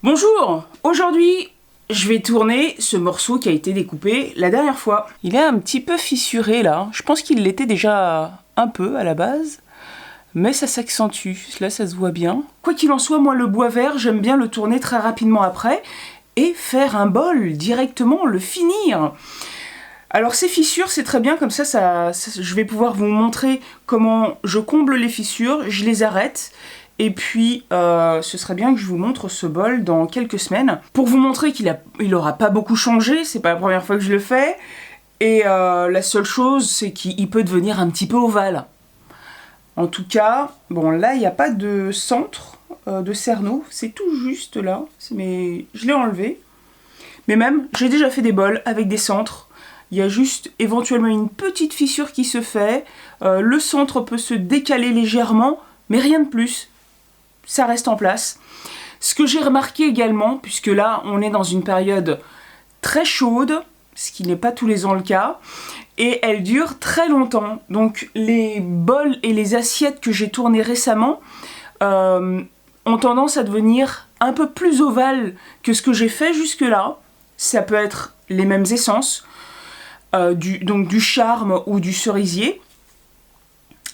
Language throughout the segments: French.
Bonjour! Aujourd'hui, je vais tourner ce morceau qui a été découpé la dernière fois. Il est un petit peu fissuré là, je pense qu'il l'était déjà un peu à la base, mais ça s'accentue, là ça se voit bien. Quoi qu'il en soit, moi le bois vert, j'aime bien le tourner très rapidement après et faire un bol directement, le finir. Alors ces fissures, c'est très bien, comme ça, je vais pouvoir vous montrer comment je comble les fissures, je les arrête. Et puis, ce serait bien que je vous montre ce bol dans quelques semaines, pour vous montrer qu'il aura pas beaucoup changé, c'est pas la première fois que je le fais, et la seule chose, c'est qu'il peut devenir un petit peu ovale. En tout cas, bon là, il n'y a pas de centre de cerneau, c'est tout juste là, mais je l'ai enlevé. Mais même, j'ai déjà fait des bols avec des centres. Il y a juste éventuellement une petite fissure qui se fait, le centre peut se décaler légèrement, mais rien de plus. Ça reste en place. Ce que j'ai remarqué également, puisque là on est dans une période très chaude, ce qui n'est pas tous les ans le cas, et elle dure très longtemps. Donc les bols et les assiettes que j'ai tournées récemment ont tendance à devenir un peu plus ovales que ce que j'ai fait jusque-là. Ça peut être les mêmes essences, donc du charme ou du cerisier.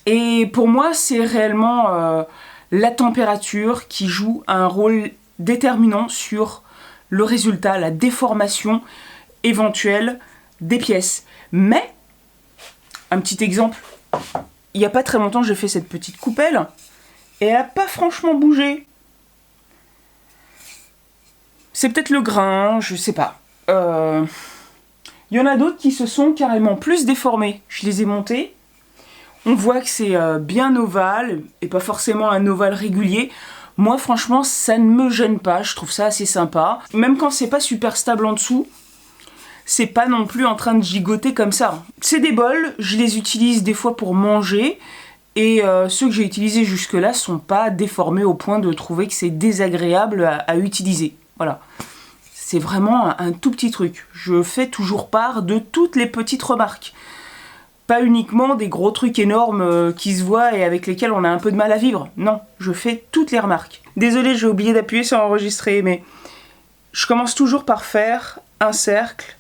Et pour moi c'est réellement la température qui joue un rôle déterminant sur le résultat, la déformation éventuelle des pièces. Mais, un petit exemple, il n'y a pas très longtemps j'ai fait cette petite coupelle et elle n'a pas franchement bougé. C'est peut-être le grain, je sais pas. Il y en a d'autres qui se sont carrément plus déformés. Je les ai montés. On voit que c'est bien ovale, et pas forcément un ovale régulier. Moi, franchement, ça ne me gêne pas, je trouve ça assez sympa. Même quand c'est pas super stable en dessous, c'est pas non plus en train de gigoter comme ça. C'est des bols, je les utilise des fois pour manger, et ceux que j'ai utilisés jusque-là sont pas déformés au point de trouver que c'est désagréable à utiliser. Voilà. C'est vraiment un tout petit truc. Je fais toujours part de toutes les petites remarques. Pas uniquement des gros trucs énormes qui se voient et avec lesquels on a un peu de mal à vivre. Non, je fais toutes les remarques. Désolée, j'ai oublié d'appuyer sur enregistrer, mais je commence toujours par faire un cercle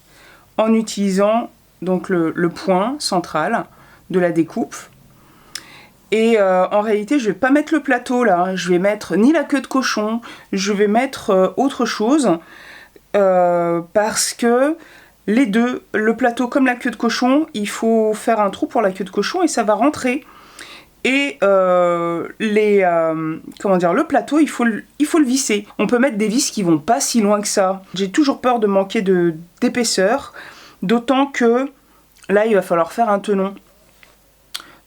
en utilisant donc le point central de la découpe. Et en réalité, je vais pas mettre le plateau là, je vais mettre ni la queue de cochon, je vais mettre autre chose parce que les deux, le plateau comme la queue de cochon, il faut faire un trou pour la queue de cochon et ça va rentrer. Et le plateau, il faut le visser. On peut mettre des vis qui vont pas si loin que ça. J'ai toujours peur de manquer d'épaisseur, d'autant que là, il va falloir faire un tenon.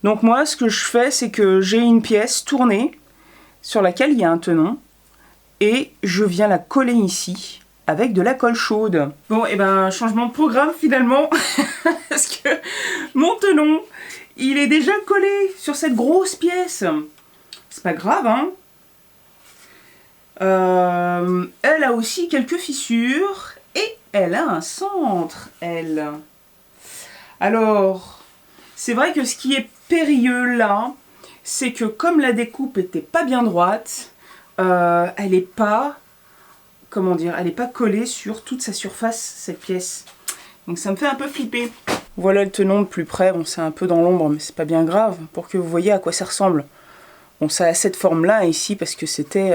Donc moi, ce que je fais, c'est que j'ai une pièce tournée sur laquelle il y a un tenon et je viens la coller ici avec de la colle chaude. Bon, et ben, changement de programme finalement, parce que mon tenon, il est déjà collé sur cette grosse pièce. C'est pas grave, hein. Elle a aussi quelques fissures, et elle a un centre, elle. Alors, c'est vrai que ce qui est périlleux là, c'est que comme la découpe était pas bien droite, elle est pas... Comment dire, elle n'est pas collée sur toute sa surface, cette pièce. Donc ça me fait un peu flipper. Voilà le tenon de plus près, bon c'est un peu dans l'ombre, mais c'est pas bien grave, pour que vous voyez à quoi ça ressemble. Bon, ça a cette forme-là ici, parce que c'était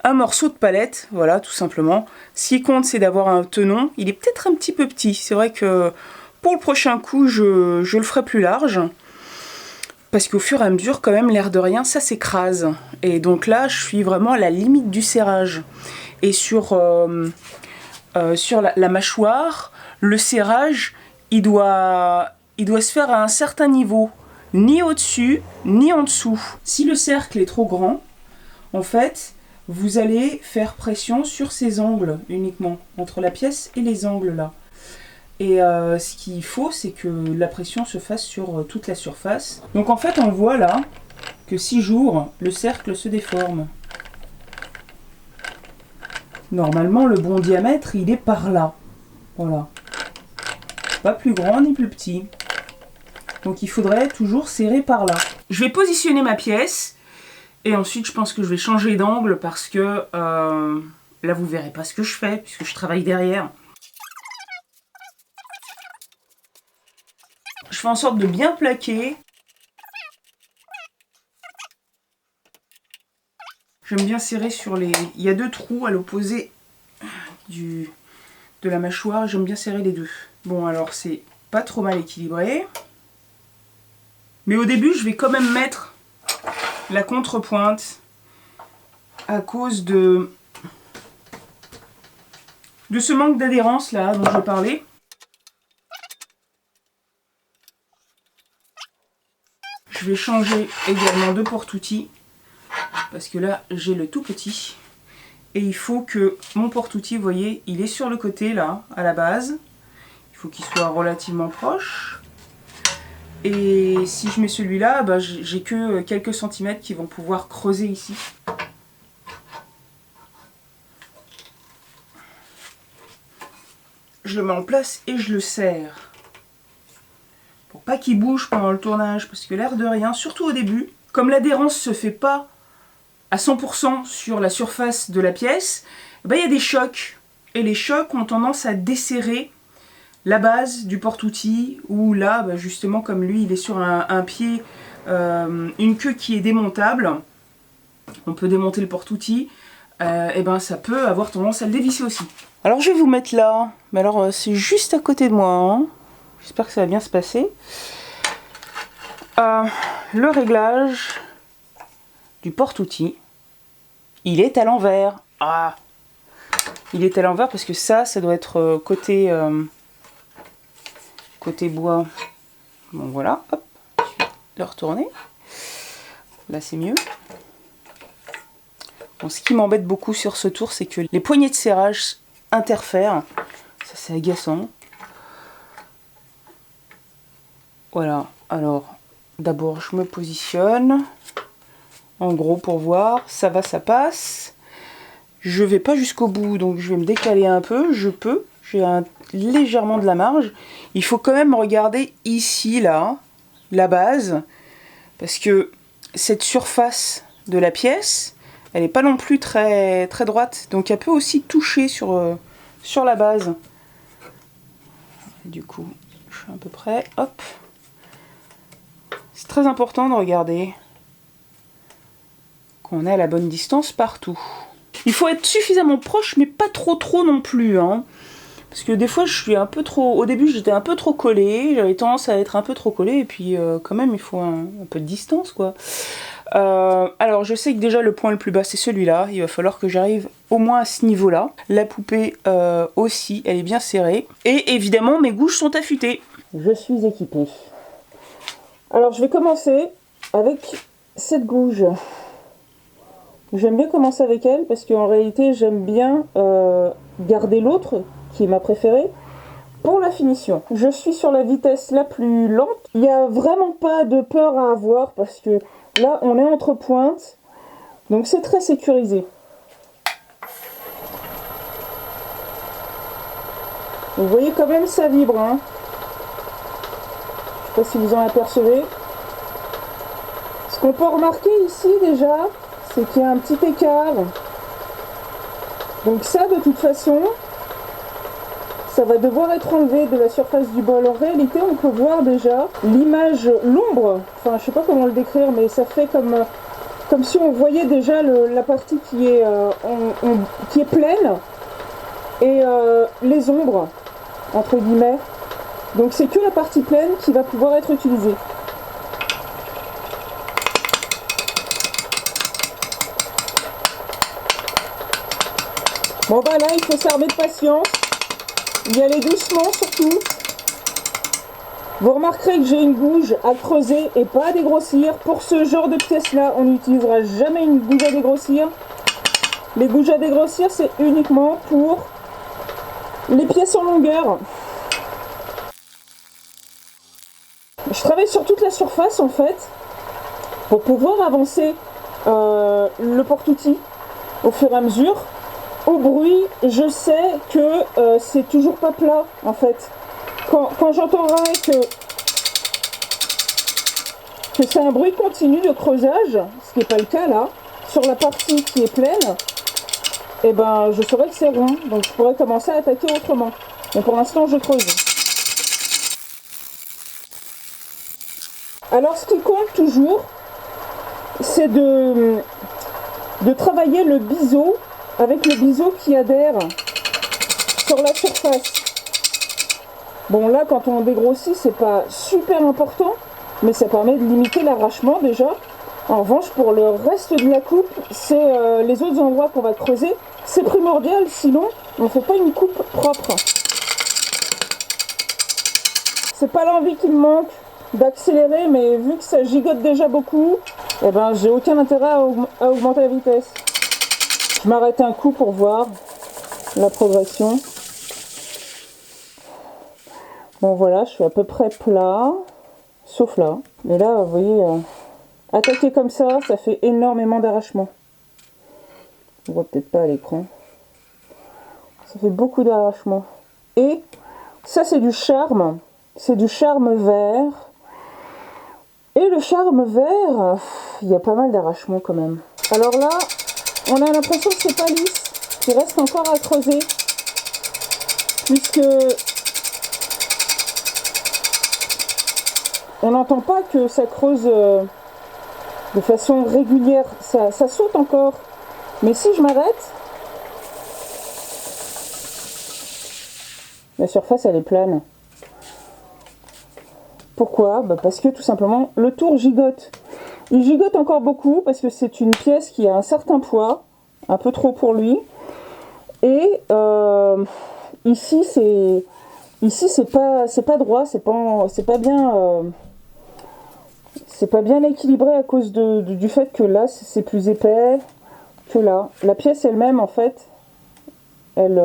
un morceau de palette, voilà, tout simplement. Ce qui compte, c'est d'avoir un tenon. Il est peut-être un petit peu petit, c'est vrai que pour le prochain coup, je le ferai plus large. Parce qu'au fur et à mesure, quand même, l'air de rien, ça s'écrase. Et donc là, je suis vraiment à la limite du serrage. Et sur la mâchoire, le serrage, il doit se faire à un certain niveau, ni au-dessus, ni en dessous. Si le cercle est trop grand, en fait, vous allez faire pression sur ces angles uniquement, entre la pièce et les angles là. Et ce qu'il faut, c'est que la pression se fasse sur toute la surface. Donc en fait, on voit là que si j'ouvre, le cercle se déforme. Normalement, le bon diamètre, il est par là. Voilà. Pas plus grand ni plus petit. Donc il faudrait toujours serrer par là. Je vais positionner ma pièce. Et ensuite, je pense que je vais changer d'angle parce que Là, vous verrez pas ce que je fais, puisque je travaille derrière. Je fais en sorte de bien plaquer. J'aime bien serrer sur les... Il y a 2 trous à l'opposé de la mâchoire. J'aime bien serrer les 2. Bon, alors c'est pas trop mal équilibré. Mais au début, je vais quand même mettre la contrepointe à cause de ce manque d'adhérence là dont je parlais. Je vais changer également de porte-outils parce que là j'ai le tout petit et il faut que mon porte-outils, vous voyez, il est sur le côté là à la base. Il faut qu'il soit relativement proche. Et si je mets celui-là, bah, j'ai que quelques centimètres qui vont pouvoir creuser ici. Je le mets en place et je le serre. Pour pas qu'il bouge pendant le tournage, parce que l'air de rien, surtout au début, comme l'adhérence se fait pas à 100% sur la surface de la pièce, bah, y a des chocs. Et les chocs ont tendance à desserrer la base du porte-outils, où là, bah, justement, comme lui, il est sur un pied, une queue qui est démontable, on peut démonter le porte-outils, et ben ça peut avoir tendance à le dévisser aussi. Alors je vais vous mettre là, mais alors c'est juste à côté de moi, hein. J'espère que ça va bien se passer. Le réglage du porte-outils, il est à l'envers. Ah, il est à l'envers parce que ça doit être côté bois. Bon voilà, hop, je vais le retourner. Là c'est mieux. Bon, ce qui m'embête beaucoup sur ce tour, c'est que les poignées de serrage interfèrent. Ça c'est agaçant. Voilà, alors d'abord je me positionne. En gros pour voir, ça va, ça passe. Je vais pas jusqu'au bout, donc je vais me décaler un peu, je peux. J'ai légèrement de la marge. Il faut quand même regarder ici, là, la base, parce que cette surface de la pièce, elle n'est pas non plus très, très droite, donc elle peut aussi toucher sur la base. Du coup, je suis à peu près, hop. C'est très important de regarder qu'on est à la bonne distance partout. Il faut être suffisamment proche, mais pas trop non plus, hein. Parce que des fois, je suis un peu trop... Au début, j'étais un peu trop collée. J'avais tendance à être un peu trop collée. Et puis, quand même, il faut un peu de distance, quoi. Alors, je sais que déjà, le point le plus bas, c'est celui-là. Il va falloir que j'arrive au moins à ce niveau-là. La poupée aussi, elle est bien serrée. Et évidemment, mes gouges sont affûtées. Je suis équipée. Alors, je vais commencer avec cette gouge. J'aime bien commencer avec elle parce qu'en réalité, j'aime bien garder l'autre, qui est ma préférée, pour la finition. Je suis sur la vitesse la plus lente. Il n'y a vraiment pas de peur à avoir parce que là, on est entre pointes. Donc c'est très sécurisé. Vous voyez quand même, ça vibre, hein. Je ne sais pas si vous en apercevez. Ce qu'on peut remarquer ici déjà, c'est qu'il y a un petit écart. Donc ça, de toute façon, ça va devoir être enlevé de la surface du bol. En réalité, on peut voir déjà l'image, l'ombre, enfin je sais pas comment le décrire, mais ça fait comme si on voyait déjà la partie qui est pleine et les ombres, entre guillemets. Donc c'est que la partie pleine qui va pouvoir être utilisée. Bon bah là, il faut s'armer de patience. Y aller doucement surtout. Vous remarquerez que j'ai une gouge à creuser et pas à dégrossir. Pour ce genre de pièces là, on n'utilisera jamais une gouge à dégrossir. Les gouges à dégrossir, c'est uniquement pour les pièces en longueur. Je travaille sur toute la surface en fait pour pouvoir avancer le porte-outils au fur et à mesure. Au bruit, je sais que c'est toujours pas plat en fait. Quand j'entendrai que c'est un bruit continu de creusage, ce qui n'est pas le cas là, sur la partie qui est pleine, et ben je saurais que c'est rond, donc je pourrais commencer à attaquer autrement. Mais pour l'instant je creuse. Alors ce qui compte toujours, c'est de travailler le biseau avec le biseau qui adhère sur la surface. Bon là quand on dégrossit c'est pas super important, mais ça permet de limiter l'arrachement déjà. En revanche pour le reste de la coupe, c'est les autres endroits qu'on va creuser. C'est primordial, sinon on ne fait pas une coupe propre. C'est pas l'envie qui me manque d'accélérer, mais vu que ça gigote déjà beaucoup, eh ben j'ai aucun intérêt à augmenter la vitesse. Je m'arrête un coup pour voir la progression. Bon voilà, je suis à peu près plat, sauf là. Mais là, vous voyez, attaquer comme ça fait énormément d'arrachement. On voit peut-être pas à l'écran. Ça fait beaucoup d'arrachement. Et ça c'est du charme. C'est du charme vert. Et le charme vert, il y a pas mal d'arrachement quand même. Alors là, on a l'impression que c'est pas lisse, qu'il reste encore à creuser. Puisque on n'entend pas que ça creuse de façon régulière. Ça saute encore. Mais si je m'arrête, la surface elle est plane. Pourquoi? Parce que tout simplement le tour gigote. Il gigote encore beaucoup parce que c'est une pièce qui a un certain poids, un peu trop pour lui. Et ici c'est pas droit, c'est pas bien équilibré à cause du fait que là c'est plus épais que là. La pièce elle-même en fait, elle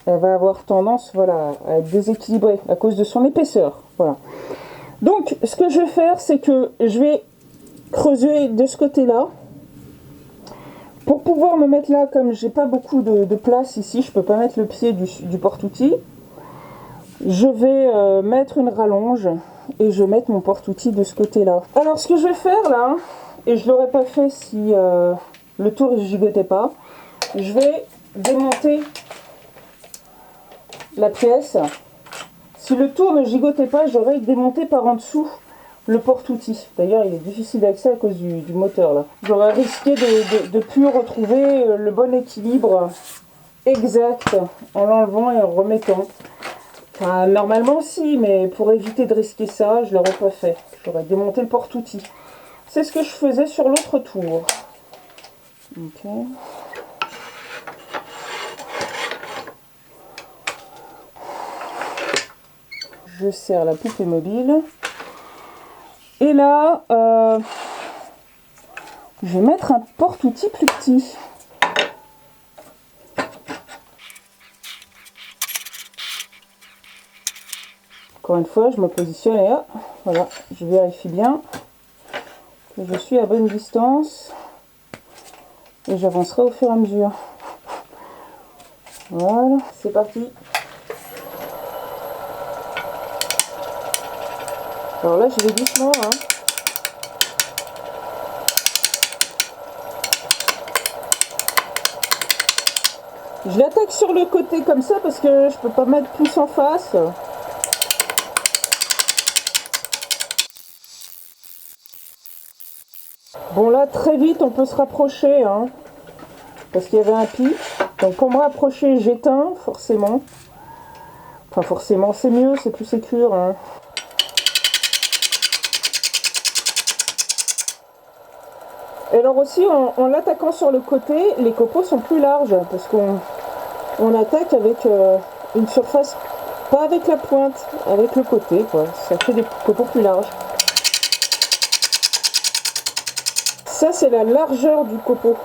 va avoir tendance voilà, à être déséquilibrée à cause de son épaisseur. Voilà. Donc ce que je vais faire, c'est que je vais creuser de ce côté-là. Pour pouvoir me mettre là, comme j'ai pas beaucoup de place ici, je peux pas mettre le pied du porte-outil. Je vais mettre une rallonge et je vais mettre mon porte-outil de ce côté-là. Alors ce que je vais faire là, et je l'aurais pas fait si le tour ne gigotait pas, je vais démonter la pièce. Si le tour ne gigotait pas, j'aurais démonté par en dessous le porte-outil. D'ailleurs, il est difficile d'accès à cause du moteur là. J'aurais risqué de plus retrouver le bon équilibre exact en l'enlevant et en remettant. Enfin, normalement si, mais pour éviter de risquer ça, je l'aurais pas fait. J'aurais démonté le porte-outil. C'est ce que je faisais sur l'autre tour. Ok. Je serre la poupée mobile. Et là, je vais mettre un porte-outil plus petit. Encore une fois, je me positionne et hop, voilà, je vérifie bien que je suis à bonne distance. Et j'avancerai au fur et à mesure. Voilà, c'est parti. Alors là, je vais doucement. Hein. Je l'attaque sur le côté comme ça parce que je peux pas mettre plus en face. Bon là, très vite, on peut se rapprocher. Hein, parce qu'il y avait un pic. Donc pour me rapprocher, j'éteins forcément. Enfin forcément, c'est mieux, c'est plus sécure. Hein. Et alors aussi, en l'attaquant sur le côté, les copeaux sont plus larges parce qu'on attaque avec une surface, pas avec la pointe, avec le côté, quoi. Ça fait des copeaux plus larges. Ça, c'est la largeur du copeau.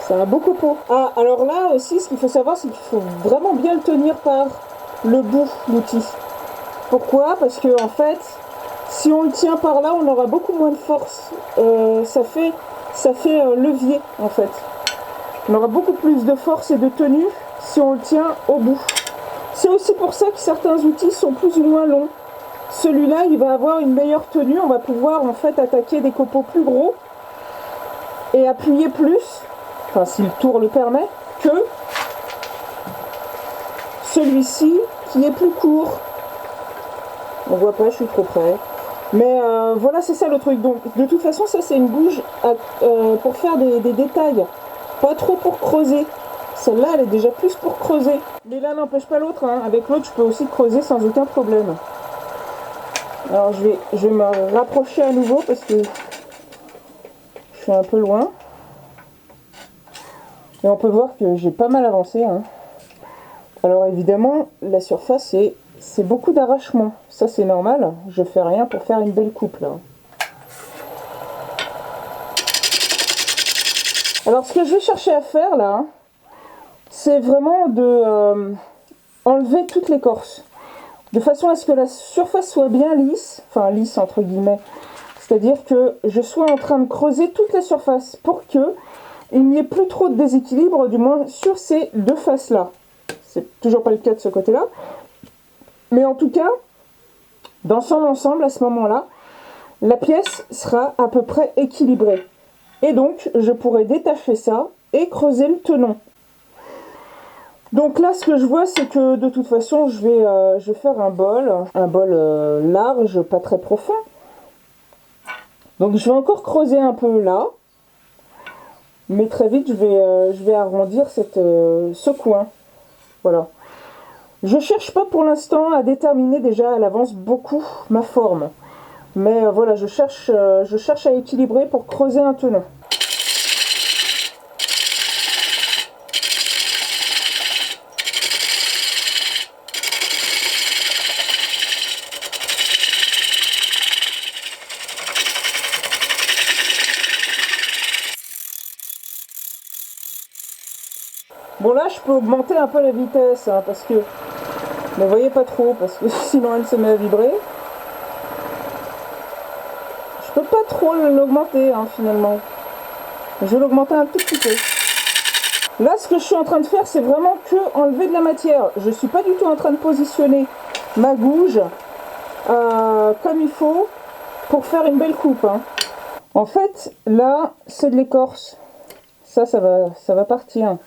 C'est un beau copeau. Ah, alors là aussi, ce qu'il faut savoir, c'est qu'il faut vraiment bien le tenir par le bout, l'outil. Pourquoi? Parce que en fait, si on le tient par là, on aura beaucoup moins de force. Ça fait levier en fait. On aura beaucoup plus de force et de tenue si on le tient au bout. C'est aussi pour ça que certains outils sont plus ou moins longs. Celui-là, il va avoir une meilleure tenue. On va pouvoir en fait attaquer des copeaux plus gros et appuyer plus enfin si le tour le permet, que celui-ci qui est plus court. On voit pas, je suis trop près. Mais voilà, c'est ça le truc. Donc de toute façon, ça c'est une bouge pour faire des détails, pas trop pour creuser. Celle-là, elle est déjà plus pour creuser. Mais là, n'empêche pas l'autre. Hein. Avec l'autre, je peux aussi creuser sans aucun problème. Alors, je vais me rapprocher à nouveau parce que je suis un peu loin. Et on peut voir que j'ai pas mal avancé. Hein. Alors, évidemment, la surface, c'est beaucoup d'arrachement. Ça, c'est normal. Je fais rien pour faire une belle coupe, là. Alors, ce que je vais chercher à faire, là, c'est vraiment de enlever toute l'écorce, de façon à ce que la surface soit bien lisse, enfin lisse entre guillemets, c'est-à-dire que je sois en train de creuser toute la surface pour que il n'y ait plus trop de déséquilibre, du moins sur ces deux faces-là. C'est toujours pas le cas de ce côté-là, mais en tout cas, dans son ensemble, à ce moment-là, la pièce sera à peu près équilibrée. Et donc, je pourrai détacher ça et creuser le tenon. Donc là, ce que je vois, c'est que de toute façon, je vais faire un bol large, pas très profond. Donc je vais encore creuser un peu là, mais très vite, je vais arrondir ce coin. Voilà. Je cherche pas pour l'instant à déterminer déjà à l'avance beaucoup ma forme, mais voilà, je cherche à équilibrer pour creuser un tenon. Bon là je peux augmenter un peu la vitesse hein, parce que, ne voyez pas trop parce que sinon elle se met à vibrer. Je peux pas trop l'augmenter hein, finalement. Je vais l'augmenter un tout petit peu. Là ce que je suis en train de faire c'est vraiment que enlever de la matière. Je suis pas du tout en train de positionner ma gouge comme il faut pour faire une belle coupe. Hein. En fait là c'est de l'écorce. Ça va partir.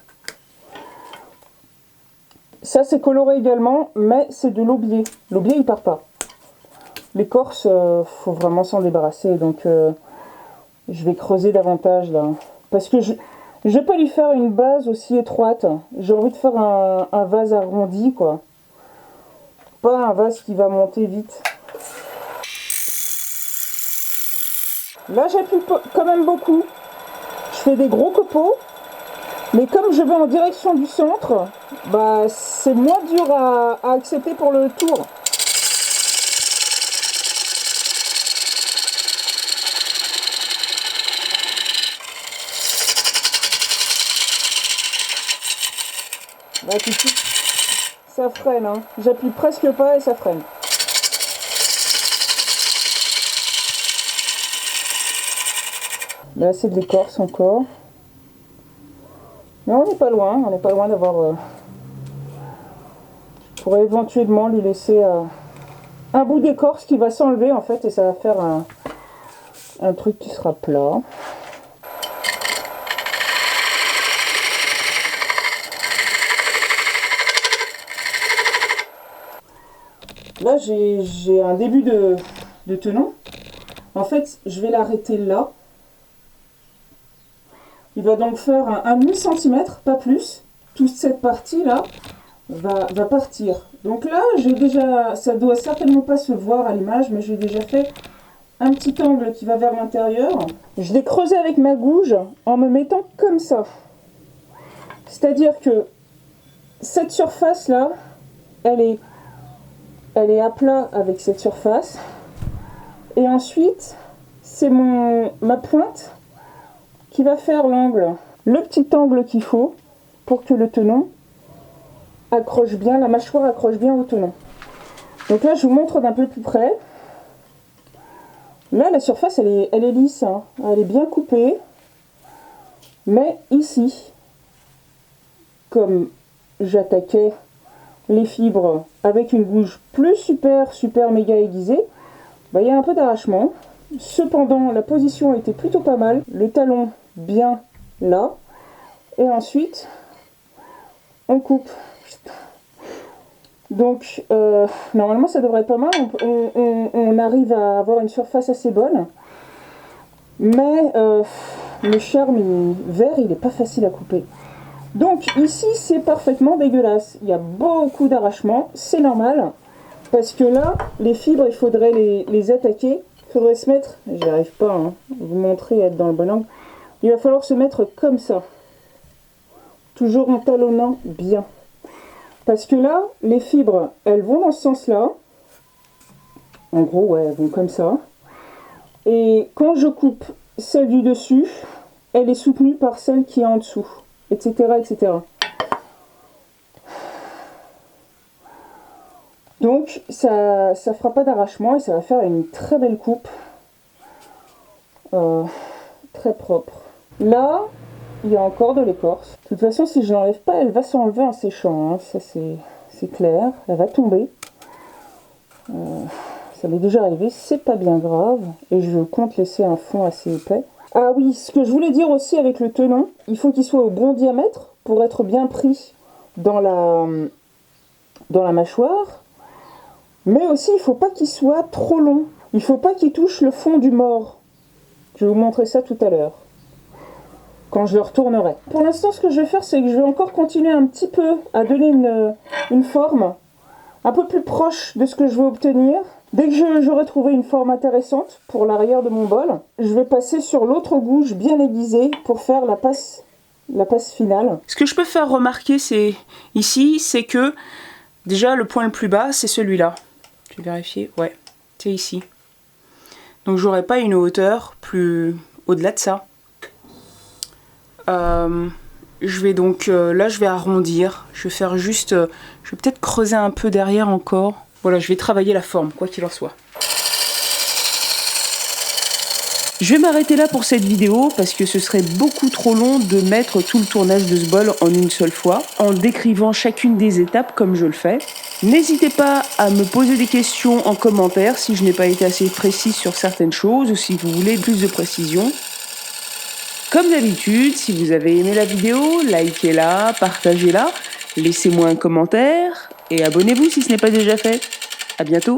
Ça c'est coloré également, mais c'est de l'aubier. L'aubier il part pas. L'écorce, faut vraiment s'en débarrasser, donc je vais creuser davantage là. Parce que je vais pas lui faire une base aussi étroite. J'ai envie de faire un vase arrondi quoi. Pas un vase qui va monter vite. Là j'appuie quand même beaucoup. Je fais des gros copeaux. Mais comme je vais en direction du centre, bah c'est moins dur à accepter pour le tour. Là tout de suite, ça freine, hein. J'appuie presque pas et ça freine. Là c'est de l'écorce encore. Mais on n'est pas loin d'avoir... Je pourrais éventuellement lui laisser un bout d'écorce qui va s'enlever en fait et ça va faire un truc qui sera plat. Là j'ai un début de tenon. En fait je vais l'arrêter là. Il va donc faire un demi-cm, pas plus. Toute cette partie-là va partir. Donc là, j'ai déjà, ça doit certainement pas se voir à l'image, mais j'ai déjà fait un petit angle qui va vers l'intérieur. Je vais creuser avec ma gouge en me mettant comme ça. C'est-à-dire que cette surface-là, elle est à plat avec cette surface. Et ensuite, c'est ma pointe qui va faire l'angle, le petit angle qu'il faut pour que le tenon accroche bien, la mâchoire accroche bien au tenon. Donc là je vous montre d'un peu plus près. Là la surface elle est lisse, hein. Elle est bien coupée, mais ici, comme j'attaquais les fibres avec une gouge plus super méga aiguisée, bah, il y a un peu d'arrachement. Cependant la position était plutôt pas mal, le talon bien là, Et ensuite, on coupe. Donc, normalement, ça devrait être pas mal. On arrive à avoir une surface assez bonne. Mais le charme vert, il n'est pas facile à couper. Donc, ici, c'est parfaitement dégueulasse. Il y a beaucoup d'arrachements. C'est normal. Parce que là, les fibres, il faudrait les attaquer. Il faudrait se mettre... J'y arrive pas, hein. Vous montrer être dans le bon angle. Il va falloir se mettre comme ça. Toujours en talonnant bien. Parce que là, les fibres, elles vont dans ce sens-là. En gros, ouais, elles vont comme ça. Et quand je coupe celle du dessus, elle est soutenue par celle qui est en dessous, etc., etc. Donc, ça fera pas d'arrachement et ça va faire une très belle coupe. Très propre. Là, il y a encore de l'écorce. De toute façon, si je l'enlève pas, elle va s'enlever en séchant. Hein. Ça, c'est clair. Elle va tomber. Ça m'est déjà arrivé. C'est pas bien grave. Et je compte laisser un fond assez épais. Ah oui, ce que je voulais dire aussi avec le tenon, il faut qu'il soit au bon diamètre pour être bien pris dans la mâchoire. Mais aussi, il ne faut pas qu'il soit trop long. Il ne faut pas qu'il touche le fond du mort. Je vais vous montrer ça tout à l'heure, quand je le retournerai. Pour l'instant, ce que je vais faire, c'est que je vais encore continuer un petit peu à donner une forme un peu plus proche de ce que je veux obtenir. Dès que j'aurai trouvé une forme intéressante pour l'arrière de mon bol, je vais passer sur l'autre gouge bien aiguisée pour faire la passe finale. Ce que je peux faire remarquer, c'est que déjà le point le plus bas, c'est celui-là. Je vais vérifier, ouais, c'est ici. Donc j'aurai pas une hauteur plus au-delà de ça. Je vais donc, là je vais arrondir, je vais faire juste, je vais peut-être creuser un peu derrière encore. Voilà, je vais travailler la forme, quoi qu'il en soit. Je vais m'arrêter là pour cette vidéo parce que ce serait beaucoup trop long de mettre tout le tournage de ce bol en une seule fois, en décrivant chacune des étapes comme je le fais. N'hésitez pas à me poser des questions en commentaire si je n'ai pas été assez précise sur certaines choses ou si vous voulez plus de précision. Comme d'habitude, si vous avez aimé la vidéo, likez-la, partagez-la, laissez-moi un commentaire et abonnez-vous si ce n'est pas déjà fait. À bientôt.